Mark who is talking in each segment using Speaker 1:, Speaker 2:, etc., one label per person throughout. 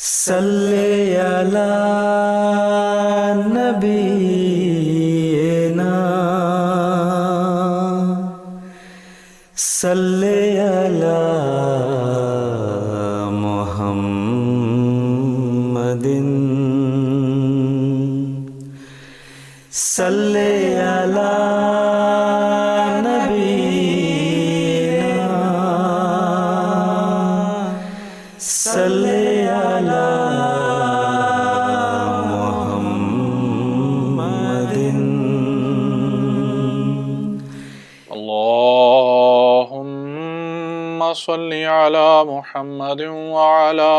Speaker 1: صلی علی نبینا صلی علی محمد صلی علی نبینا صلی علی محمد
Speaker 2: اللهم صل على محمد وعلى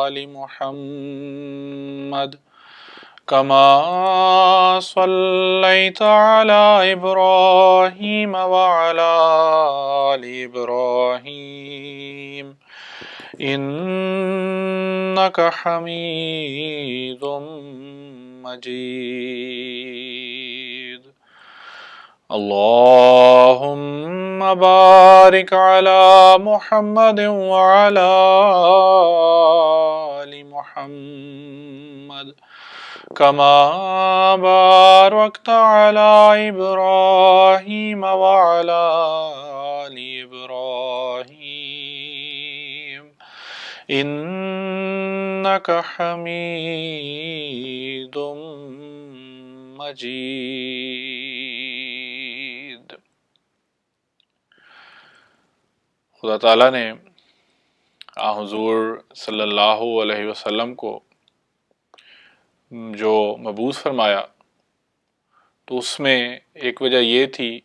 Speaker 2: آل محمد كما صليت على إبراهيم وعلى آل إبراهيم إنك حميد مجيد. اللهم بارك على محمد وعلى آل محمد كما باركت على إبراهيم وعلى آل إبراهيم إنك حميد مجید. خدا تعالیٰ نے حضور صلی اللہ علیہ وسلم کو جو مبعوث فرمایا تو اس میں ایک وجہ یہ تھی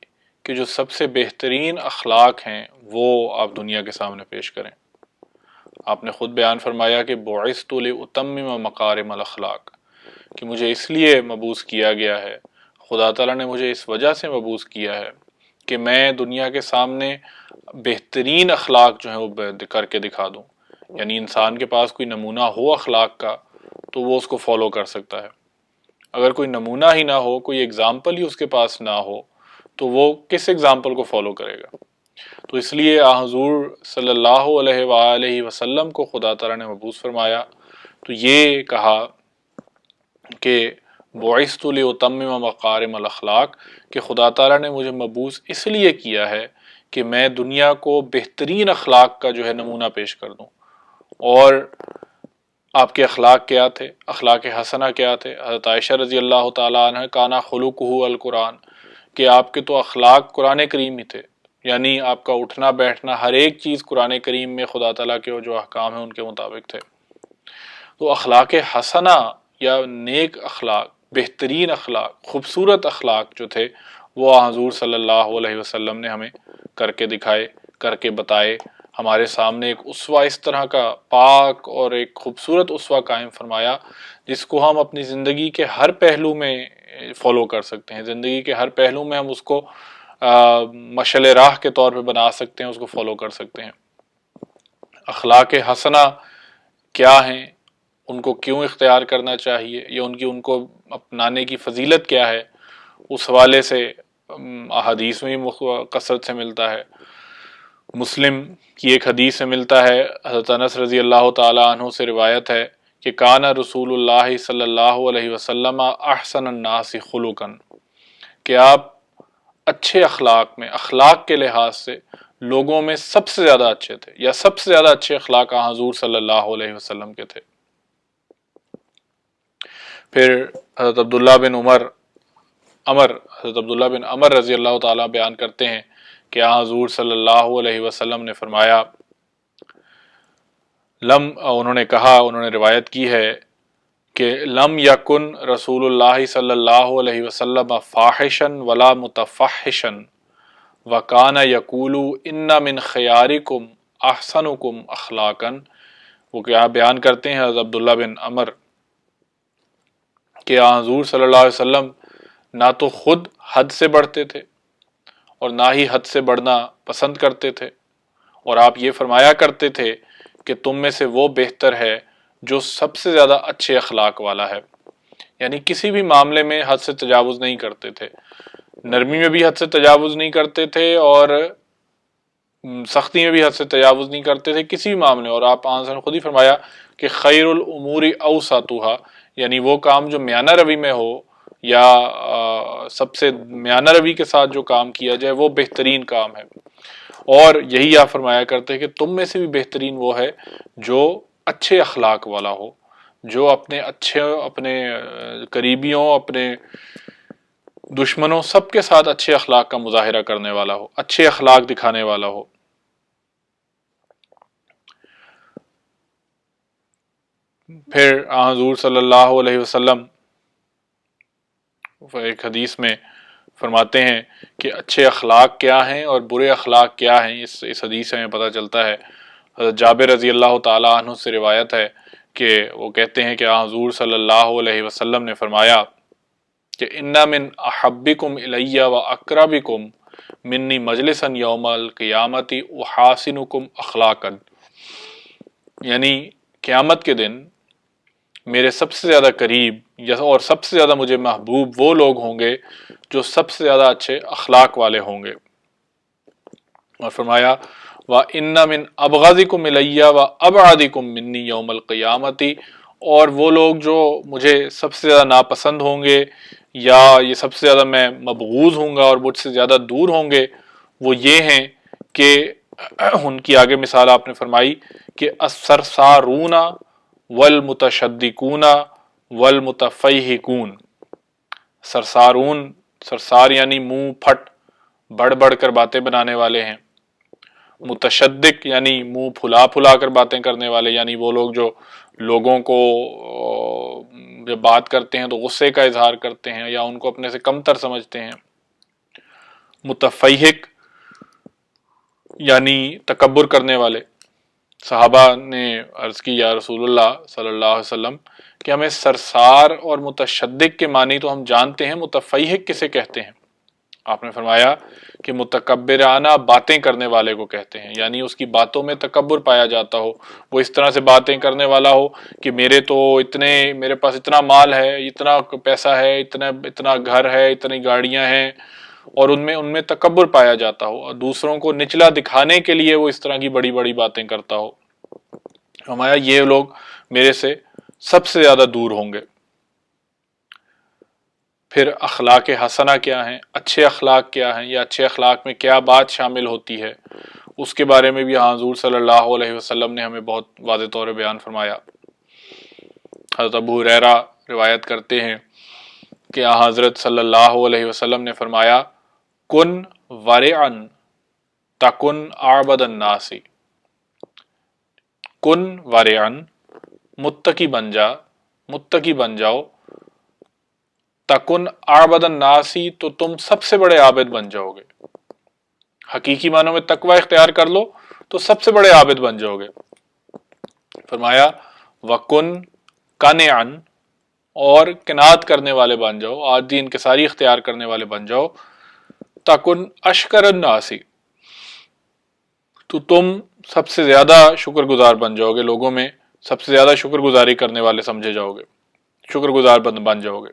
Speaker 2: کہ جو سب سے بہترین اخلاق ہیں وہ آپ دنیا کے سامنے پیش کریں. آپ نے خود بیان فرمایا کہ بعثت لأتمم مکارم الاخلاق، کہ مجھے اس لیے مبعوث کیا گیا ہے، خدا تعالیٰ نے مجھے اس وجہ سے مبعوث کیا ہے کہ میں دنیا کے سامنے بہترین اخلاق جو ہیں وہ کر کے دکھا دوں. یعنی انسان کے پاس کوئی نمونہ ہو اخلاق کا تو وہ اس کو فالو کر سکتا ہے. اگر کوئی نمونہ ہی نہ ہو، کوئی اگزامپل ہی اس کے پاس نہ ہو تو وہ کس اگزامپل کو فالو کرے گا؟ تو اس لیے حضور صلی اللہ علیہ وآلہ وسلم کو خدا تعالیٰ نے مبعوث فرمایا تو یہ کہا کہ بعثت لأتمم مکارم الاخلاق، کہ خدا تعالیٰ نے مجھے مبعوث اس لیے کیا ہے کہ میں دنیا کو بہترین اخلاق کا جو ہے نمونہ پیش کر دوں. اور آپ کے اخلاق کیا تھے؟ اخلاق حسنہ کیا تھے؟ حضرت عائشہ رضی اللہ تعالیٰ عنہ کانا خلقہ القرآن، کہ آپ کے تو اخلاق قرآن کریم ہی تھے. یعنی آپ کا اٹھنا بیٹھنا ہر ایک چیز قرآن کریم میں خدا تعالیٰ کے جو احکام ہیں ان کے مطابق تھے. تو اخلاق حسنہ یا نیک اخلاق، بہترین اخلاق، خوبصورت اخلاق جو تھے وہ حضور صلی اللہ علیہ وسلم نے ہمیں کر کے دکھائے، کر کے بتائے. ہمارے سامنے ایک اسوہ اس طرح کا پاک اور ایک خوبصورت اسوہ قائم فرمایا جس کو ہم اپنی زندگی کے ہر پہلو میں فالو کر سکتے ہیں. زندگی کے ہر پہلو میں ہم اس کو مشعل راہ کے طور پہ بنا سکتے ہیں، اس کو فالو کر سکتے ہیں. اخلاق حسنہ کیا ہیں، ان کو کیوں اختیار کرنا چاہیے، یا ان کو اپنانے کی فضیلت کیا ہے، اس حوالے سے احادیث میں کثرت سے ملتا ہے. مسلم کی ایک حدیث سے ملتا ہے، حضرت انس رضی اللہ تعالی عنہ سے روایت ہے کہ کان رسول اللہ صلی اللہ علیہ وسلم احسن الناس خلقا، کہ آپ اچھے اخلاق میں، اخلاق کے لحاظ سے لوگوں میں سب سے زیادہ اچھے تھے، یا سب سے زیادہ اچھے اخلاق حضور صلی اللہ علیہ وسلم کے تھے. پھر حضرت عبداللہ بن عمر رضی اللہ تعالیٰ بیان کرتے ہیں کہ حضور صلی اللہ علیہ وسلم نے فرمایا، انہوں نے روایت کی ہے کہ لم یکن رسول اللہ صلی اللہ علیہ وسلم فاحشا ولا متفحشا وکان یقول ان من خیارکم احسنکم اخلاقا. وہ کیا بیان کرتے ہیں حضرت عبداللہ بن عمر کہ حضور صلی اللہ علیہ وسلم نہ تو خود حد سے بڑھتے تھے اور نہ ہی حد سے بڑھنا پسند کرتے تھے، اور آپ یہ فرمایا کرتے تھے کہ تم میں سے وہ بہتر ہے جو سب سے زیادہ اچھے اخلاق والا ہے. یعنی کسی بھی معاملے میں حد سے تجاوز نہیں کرتے تھے، نرمی میں بھی حد سے تجاوز نہیں کرتے تھے، اور سختی میں بھی حد سے تجاوز نہیں کرتے تھے کسی بھی معاملے، اور آپ آن نے خود ہی فرمایا کہ خیر الامور اوسطھا، یعنی وہ کام جو میانہ روی میں ہو یا سب سے میانہ روی کے ساتھ جو کام کیا جائے وہ بہترین کام ہے۔ اور یہی آپ فرمایا کرتے ہیں کہ تم میں سے بھی بہترین وہ ہے جو اچھے اخلاق والا ہو، جو اپنے قریبیوں، اپنے دشمنوں، سب کے ساتھ اچھے اخلاق کا مظاہرہ کرنے والا ہو، اچھے اخلاق دکھانے والا ہو۔ پھر حضور صلی اللہ علیہ وسلم ایک حدیث میں فرماتے ہیں کہ اچھے اخلاق کیا ہیں اور برے اخلاق کیا ہیں۔ اس حدیث سے ہمیں پتہ چلتا ہے، حضرت جابر رضی اللہ تعالیٰ عنہ سے روایت ہے کہ وہ کہتے ہیں کہ حضور صلی اللہ علیہ وسلم نے فرمایا کہ ان من احبکم الی و اقربکم منی مجلسا یوم القیامت احاسنکم اخلاقا، یعنی قیامت کے دن میرے سب سے زیادہ قریب اور سب سے زیادہ مجھے محبوب وہ لوگ ہوں گے جو سب سے زیادہ اچھے اخلاق والے ہوں گے۔ اور فرمایا وَإِنَّ مِنْ أَبْغَضِكُمْ إِلَيَّ وَأَبْعَدِكُمْ مِنِّي يَوْمَ الْقِيَامَةِ، اور وہ لوگ جو مجھے سب سے زیادہ ناپسند ہوں گے یا یہ سب سے زیادہ میں مبغوض ہوں گا اور مجھ سے زیادہ دور ہوں گے، وہ یہ ہیں کہ ان کی آگے مثال آپ نے فرمائی کہ السرسارون والمتشدقون والمتفیہقون۔ سرسار یعنی منہ پھٹ بڑھ بڑھ کر باتیں بنانے والے ہیں، متشدق یعنی منہ پھلا پھلا کر باتیں کرنے والے، یعنی وہ لوگ جو لوگوں کو جب بات کرتے ہیں تو غصے کا اظہار کرتے ہیں یا ان کو اپنے سے کم تر سمجھتے ہیں۔ متفیہق یعنی تکبر کرنے والے۔ صحابہ نے عرض کی یا رسول اللہ صلی اللہ علیہ وسلم کہ ہمیں سرسار اور متشدق کے معنی تو ہم جانتے ہیں، متفیہق کسے کہتے ہیں؟ آپ نے فرمایا کہ متکبرانہ باتیں کرنے والے کو کہتے ہیں، یعنی اس کی باتوں میں تکبر پایا جاتا ہو، وہ اس طرح سے باتیں کرنے والا ہو کہ میرے پاس اتنا مال ہے، اتنا پیسہ ہے، اتنا گھر ہے، اتنی گاڑیاں ہیں، اور ان میں تکبر پایا جاتا ہو، اور دوسروں کو نچلا دکھانے کے لیے وہ اس طرح کی بڑی بڑی باتیں کرتا ہو۔ فرمایا یہ لوگ میرے سے سب سے زیادہ دور ہوں گے۔ پھر اخلاق حسنہ کیا ہیں، اچھے اخلاق کیا ہیں، یا اچھے اخلاق میں کیا بات شامل ہوتی ہے، اس کے بارے میں بھی حضور صلی اللہ علیہ وسلم نے ہمیں بہت واضح طور پہ بیان فرمایا۔ حضرت ابو ہریرہ روایت کرتے ہیں کہ حضرت صلی اللہ علیہ وسلم نے فرمایا کن ورعن تکن اعبد الناس، کن ورعن متقی بن جاؤ، تکن اعبد الناس تو تم سب سے بڑے عابد بن جاؤ گے۔ حقیقی معنوں میں تقوی اختیار کر لو تو سب سے بڑے عابد بن جاؤ گے۔ فرمایا وکن قانعا، اور قناعت کرنے والے بن جاؤ، عاجزی انکساری اختیار کرنے والے بن جاؤ، تکن اشکر الناس، تو تم سب سے زیادہ شکر گزار بن جاؤ گے، لوگوں میں سب سے زیادہ شکر گزاری کرنے والے سمجھے جاؤ گے، شکر گزار بن جاؤ گے۔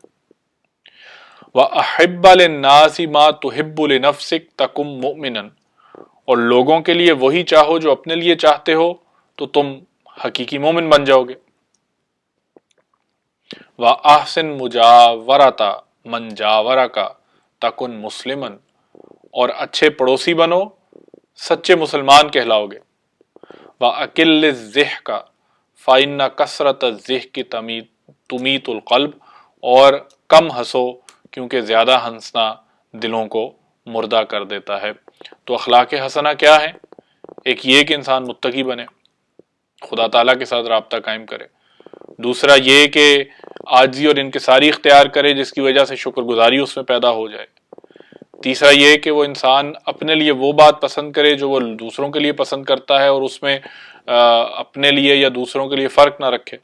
Speaker 2: وَأَحِبَّ لِلنَّاسِ مَا تُحِبُّ لِنَفْسِكَ تَكُن مُؤْمِنًا، اور لوگوں کے لیے وہی چاہو جو اپنے لیے چاہتے ہو تو تم حقیقی مومن بن جاؤ گے۔ وَأَحْسِن مُجَاوَرَةَ مَنْ جَاوَرَكَ تَكُن مُسْلِمًا، اور اچھے پڑوسی بنو، سچے مسلمان کہلاؤ گے۔ وَأَقِلِّ الضِّحْكَ فَإِنَّ كَثْرَةَ الضِّحْكِ تُمِيتُ الْقَلْبَ، اور کم ہنسو کیونکہ زیادہ ہنسنا دلوں کو مردہ کر دیتا ہے۔ تو اخلاق حسنہ کیا ہے؟ ایک یہ کہ انسان متقی بنے، خدا تعالیٰ کے ساتھ رابطہ قائم کرے۔ دوسرا یہ کہ عاجزی اور انکساری اختیار کرے جس کی وجہ سے شکر گزاری اس میں پیدا ہو جائے۔ تیسرا یہ کہ وہ انسان اپنے لیے وہ بات پسند کرے جو وہ دوسروں کے لیے پسند کرتا ہے، اور اس میں اپنے لیے یا دوسروں کے لیے فرق نہ رکھے۔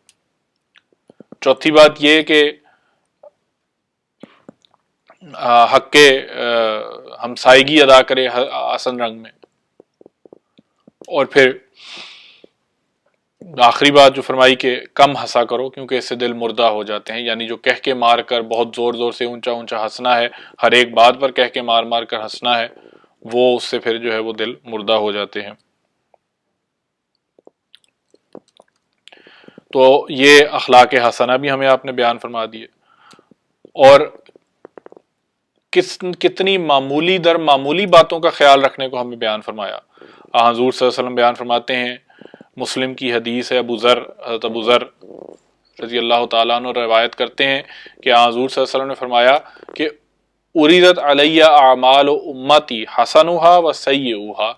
Speaker 2: چوتھی بات یہ کہ حق کے ہمسائیگی ادا کرے حسن رنگ میں۔ اور پھر آخری بات جو فرمائی کہ کم ہنسا کرو کیونکہ اس سے دل مردہ ہو جاتے ہیں، یعنی جو کہہ کے مار کر بہت زور زور سے اونچا اونچا ہنسنا ہے، ہر ایک بات پر کہہ کے مار مار کر ہنسنا ہے، وہ اس سے پھر جو ہے وہ دل مردہ ہو جاتے ہیں۔ تو یہ اخلاق حسنہ بھی ہمیں آپ نے بیان فرما دیے، اور کتنی معمولی در معمولی باتوں کا خیال رکھنے کو ہمیں بیان فرمایا۔ حضور صلی اللہ علیہ وسلم بیان فرماتے ہیں، مسلم کی حدیث ہے، حضرت ابو ذر رضی اللہ تعالیٰ عنہ روایت کرتے ہیں کہ حضور صلی اللہ علیہ وسلم نے فرمایا کہ اُرِدَتْ عَلَيَّ اعمال امتی حسنها و سیئها،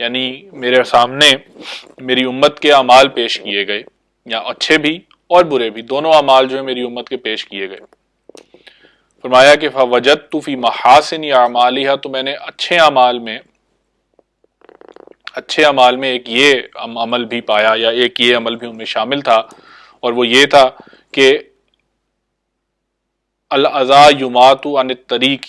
Speaker 2: یعنی میرے سامنے میری امت کے اعمال پیش کیے گئے، یا اچھے بھی اور برے بھی، دونوں اعمال جو ہے میری امت کے پیش کیے گئے۔ فرمایا کہ فوجدت فی محاسن اعمالها، تو میں نے اچھے اعمال میں ایک یہ عمل بھی پایا، یا ایک یہ عمل بھی ان میں شامل تھا، اور وہ یہ تھا کہ الاذی یماط عن الطریق،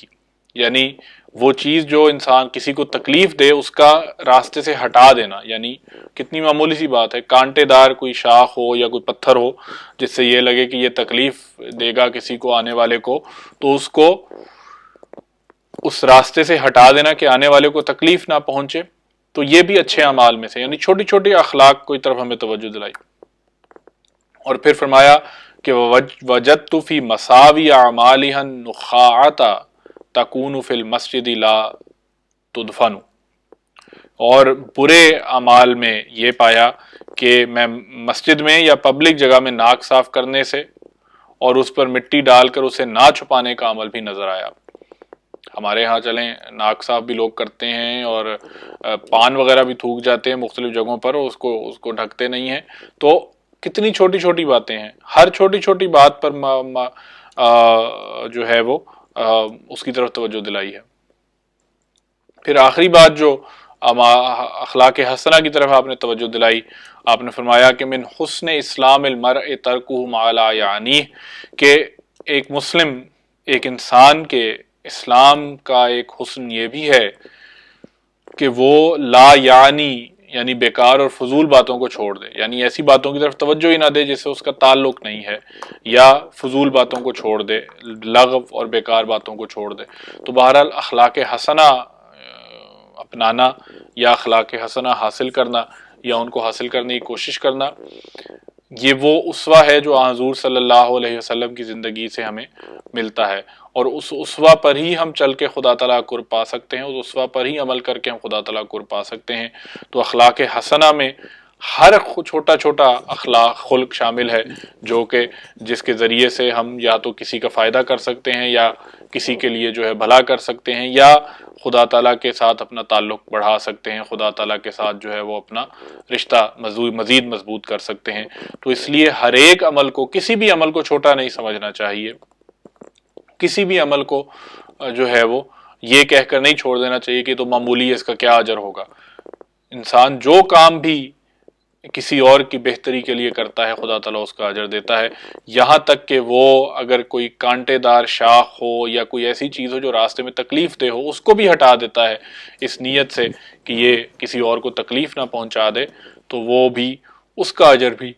Speaker 2: یعنی وہ چیز جو انسان کسی کو تکلیف دے اس کا راستے سے ہٹا دینا۔ یعنی کتنی معمولی سی بات ہے، کانٹے دار کوئی شاخ ہو یا کوئی پتھر ہو جس سے یہ لگے کہ یہ تکلیف دے گا کسی کو، آنے والے کو، تو اس کو اس راستے سے ہٹا دینا کہ آنے والے کو تکلیف نہ پہنچے، تو یہ بھی اچھے اعمال میں سے، یعنی چھوٹی چھوٹی اخلاق کی طرف ہمیں توجہ دلائی۔ اور پھر فرمایا کہ وجدت فی مساوی اعمالها النخاعۃ تکون فی المسجد لا تدفن، اور برے اعمال میں یہ پایا کہ میں مسجد میں یا پبلک جگہ میں ناک صاف کرنے سے اور اس پر مٹی ڈال کر اسے نہ چھپانے کا عمل بھی نظر آیا۔ ہمارے ہاں چلیں ناک صاف بھی لوگ کرتے ہیں، اور پان وغیرہ بھی تھوک جاتے ہیں مختلف جگہوں پر، اس کو ڈھکتے نہیں ہیں۔ تو کتنی چھوٹی چھوٹی باتیں ہیں، ہر چھوٹی چھوٹی بات پر جو ہے وہ اس کی طرف توجہ دلائی ہے۔ پھر آخری بات جو اخلاق حسنہ کی طرف آپ نے توجہ دلائی، آپ نے فرمایا کہ من حسن اسلام المرء ترکہ ما لا یعنیہ، کہ ایک مسلم، ایک انسان کے اسلام کا ایک حسن یہ بھی ہے کہ وہ لا یعنی بیکار اور فضول باتوں کو چھوڑ دے، یعنی ایسی باتوں کی طرف توجہ ہی نہ دے جس سے اس کا تعلق نہیں ہے، یا فضول باتوں کو چھوڑ دے، لغو اور بیکار باتوں کو چھوڑ دے۔ تو بہرحال اخلاق حسنہ اپنانا یا اخلاق حسنہ حاصل کرنا یا ان کو حاصل کرنے کی کوشش کرنا، یہ وہ اسوہ ہے جو حضور صلی اللہ علیہ وسلم کی زندگی سے ہمیں ملتا ہے، اور اس اسوہ پر ہی ہم چل کے خدا تعالیٰ کو پا سکتے ہیں، اس اسوہ پر ہی عمل کر کے ہم خدا تعالیٰ کو پا سکتے ہیں۔ تو اخلاق حسنہ میں ہر چھوٹا چھوٹا اخلاق خلق شامل ہے، جو کہ جس کے ذریعے سے ہم یا تو کسی کا فائدہ کر سکتے ہیں، یا کسی کے لیے جو ہے بھلا کر سکتے ہیں، یا خدا تعالیٰ کے ساتھ اپنا تعلق بڑھا سکتے ہیں، خدا تعالیٰ کے ساتھ جو ہے وہ اپنا رشتہ مزید مضبوط کر سکتے ہیں۔ تو اس لیے ہر ایک عمل کو، کسی بھی عمل کو چھوٹا نہیں سمجھنا چاہیے، کسی بھی عمل کو جو ہے وہ یہ کہہ کر نہیں چھوڑ دینا چاہیے کہ تو معمولی ہے، اس کا کیا اجر ہوگا۔ انسان جو کام بھی کسی اور کی بہتری کے لیے کرتا ہے خدا تعالیٰ اس کا اجر دیتا ہے، یہاں تک کہ وہ اگر کوئی کانٹے دار شاخ ہو یا کوئی ایسی چیز ہو جو راستے میں تکلیف دہ ہو، اس کو بھی ہٹا دیتا ہے اس نیت سے کہ یہ کسی اور کو تکلیف نہ پہنچا دے، تو وہ بھی، اس کا اجر بھی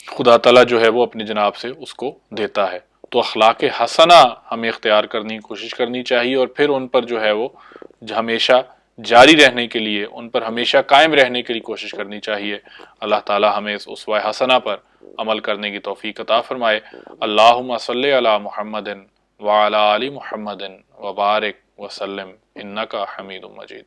Speaker 2: خدا تعالیٰ جو ہے وہ اپنی جناب سے اس کو دیتا ہے۔ تو اخلاق حسنہ ہمیں اختیار کرنے کی کوشش کرنی چاہیے، اور پھر ان پر جو ہے وہ ہمیشہ جاری رہنے کے لیے، ان پر ہمیشہ قائم رہنے کے لیے کوشش کرنی چاہیے۔ اللہ تعالیٰ ہمیں اس اسوہ حسنہ پر عمل کرنے کی توفیق عطا فرمائے۔ اللہم صلی علی محمد وعلی آل محمد وبارک وسلم انک حمید مجید۔